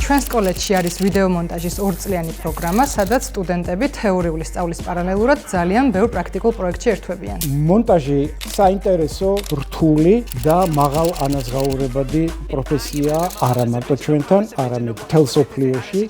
ჩვენს კოლეჯში არის ვიდეო მონტაჟის 2 წლიანი პროგრამა, სადაც სტუდენტები თეორიული სწავლის პარალელურად ძალიან ბევრ პრაქტიკულ პროექტში ერთვებიან. მონტაჟი საინტერესო, რთული და მაღალ ანაზღაურებადი პროფესია არა მარტო ჩვენთან, არამედ მთელ მსოფლიოში.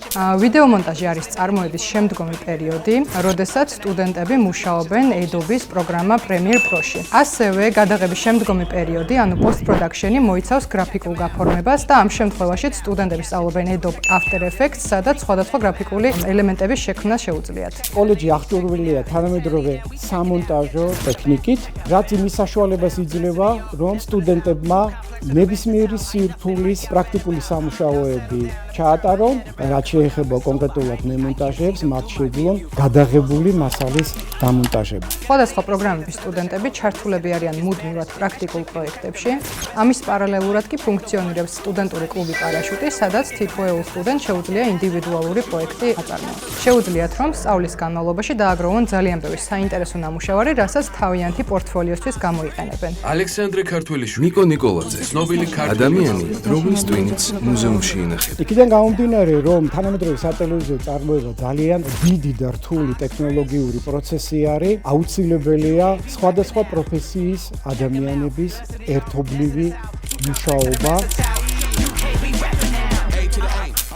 ვიდეო მონტაჟი არის წარმოების შემდგომი პერიოდი, როდესაც სტუდენტები მუშაობენ Adobe-ის პროგრამა Premiere Pro-ში. ასევე გადაღების შემდგომი პერიოდი, ანუ post-production-ი მოიცავს გრაფიკულ გაფორმებას და ამ შემთხვევაშიც სტუდენტები სწავლობენ Adobe After Effects, სადაც სხვადასხვა გრაფიკული ელემენტების შექმნა შეუძლიათ. კოლეჯი აღჭურვილია თანამედროვე სამონტაჟო ტექნიკით, რაც იმის საშუალებას იძლევა, რომ სტუდენტებმა ნებისმიერი სირთულის პრაქტიკული სამუშაოები ჩაატარონ, რაც შეეხება კონკრეტულად მემონტაჟებს, მათ შეძლონ გადაღებული მასალის დამონტაჟება. სხვადასხვა პროგრამების სტუდენტები ჩართულები არიან მუდმივად პრაქტიკულ პროექტებში. ამის პარალელურად კი ფუნქციონირებს სტუდენტური კლუბი პარაშუტი, სადაც თითოეულ სტუდენტს შეუძლია ინდივიდუალური პროექტი აწარმოოს. შეუძლიათ, რომ სწავლის განმავლობაში დააგროვონ ძალიან ბევრი საინტერესო ნამუშევარი, რასაც თავიანთი პორტფოლიოსთვის გამოიყენებენ. ალექსანდრე ქართველიშვილი, ნიკო ნიკოლაძე, ცნობილი ადამიანი, რომლის ტვინიც მუზეუმში ინახება. იქიდან გამომდინარე, რომ თანამედროვე სატელევიზიო წარმოება ძალიან დიდი და რთული ტექნოლოგიური პროცესი არის, აუცილებელია სხვადასხვა პროფესიის ადამიანების ერთობლივი მუშაობა.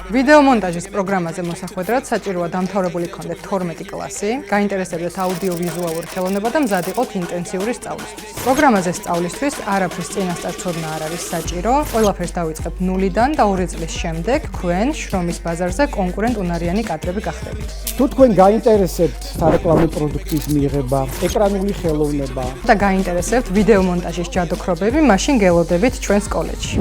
ვიდეო მონტაჟის პროგრამაზე მოსახვედრად საჭიროა დამთავრებული გქონდეთ 12 კლასი, გაინტერესებდეთ აუდიო-ვიზუალური ხელოვნება და მზად იყოთ ინტენსიური სწავლისთვის. პროგრამაზე სწავლისთვის არაფრის წინასწარ ცოდნა არ არის საჭირო. ყველაფერს დავიწყებთ ნულიდან და 2 წლის შემდეგ თქვენ შრომის ბაზარზე კონკურენტ უნარიანი კადრები გახდებით. თუ თქვენ გაინტერესებთ სარეკლამო პროდუქტის მიღება, ეკრანული ხელოვნება და გაინტერესებთ ვიდეო მონტაჟის ჯადოქრობები, მაშინ გელოდებით ჩვენს კოლეჯში.